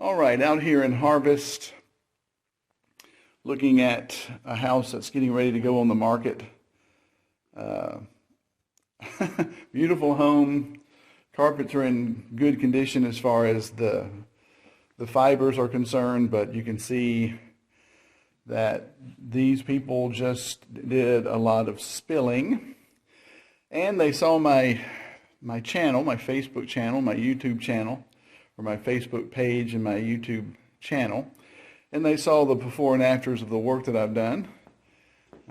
All right, out here in Harvest, looking at a house that's getting ready to go on the market. Beautiful home. Carpets are in good condition as far as the fibers are concerned, but you can see that these people just did a lot of spilling. And they saw my channel, my Facebook channel, my YouTube channel, or my Facebook page and my YouTube channel, and they saw the before and afters of the work that I've done.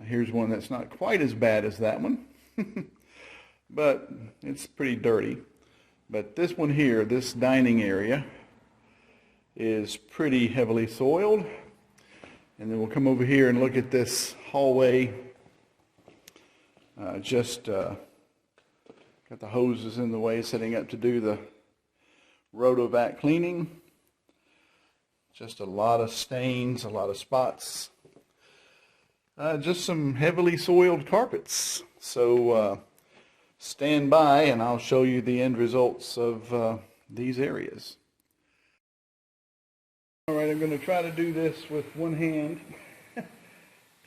Here's one that's not quite as bad as that one, but it's pretty dirty. But this one here, this dining area, is pretty heavily soiled. And then we'll come over here and look at this hallway. Got the hoses in the way, setting up to do the Rotovac cleaning. Just a lot of stains, a lot of spots. Just some heavily soiled carpets. So stand by and I'll show you the end results of these areas. All right, I'm going to try to do this with one hand.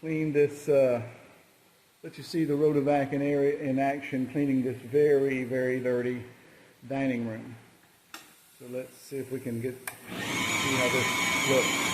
Clean this, let you see the Rotovac in action, cleaning this very, very dirty dining room. So let's see if we can see how this looks.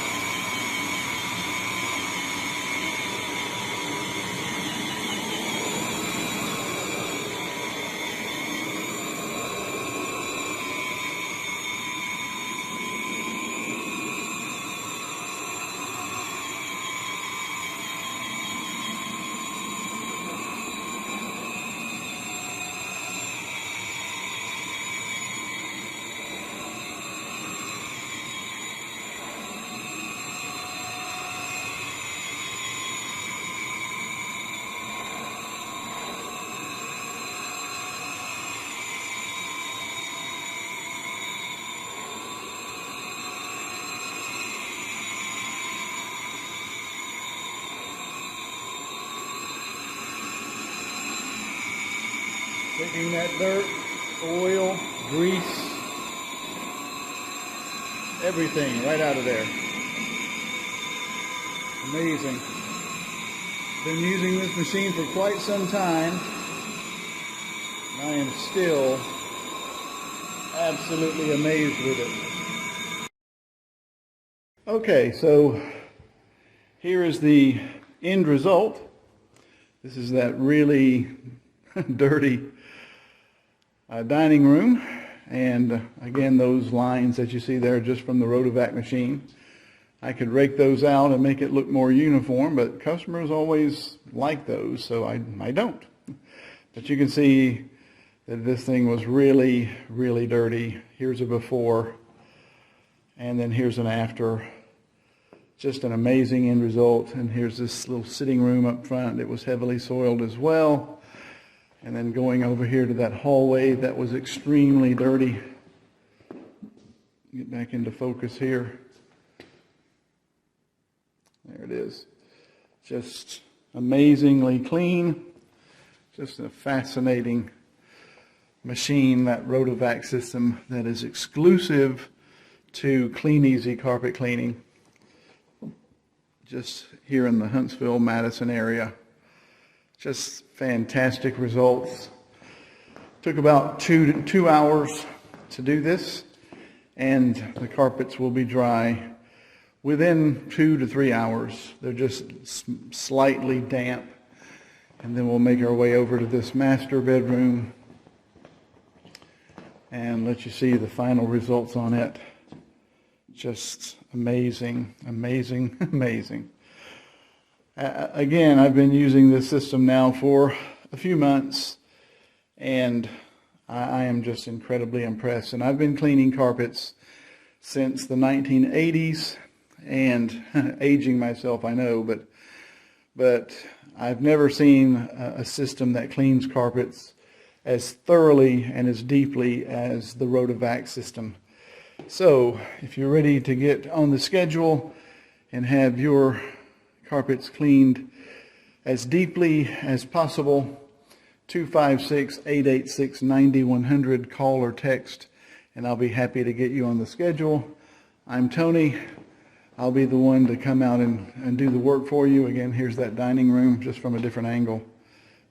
Taking that dirt, oil, grease, everything right out of there. Amazing. Been using this machine for quite some time. And I am still absolutely amazed with it. Okay, so here is the end result. This is that really dirty dining room, and again, those lines that you see there just from the Rotovac machine. I could rake those out and make it look more uniform, but customers always like those, so I don't. But you can see that this thing was really, really dirty. Here's a before, and then here's an after. Just an amazing end result. And here's this little sitting room up front. It was heavily soiled as well. And then going over here to that hallway that was extremely dirty. Get back into focus here. There it is. Just amazingly clean. Just a fascinating machine, that Rotovac system that is exclusive to Kleaneasy carpet cleaning. Just here in the Huntsville, Madison area. Just fantastic results. Took about two hours to do this, and the carpets will be dry within 2 to 3 hours. They're just slightly damp, and then we'll make our way over to this master bedroom and let you see the final results on it. Just amazing, amazing, amazing. Again, I've been using this system now for a few months, and I am just incredibly impressed. And I've been cleaning carpets since the 1980s, and aging myself, I know, but I've never seen a system that cleans carpets as thoroughly and as deeply as the Rotovac system. So if you're ready to get on the schedule and have your carpets cleaned as deeply as possible, 256-886-9100, call or text, and I'll be happy to get you on the schedule. I'm Tony. I'll be the one to come out and do the work for you. Again, here's that dining room just from a different angle.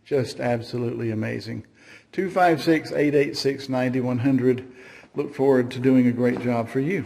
Just absolutely amazing. 256-886-9100. Look forward to doing a great job for you.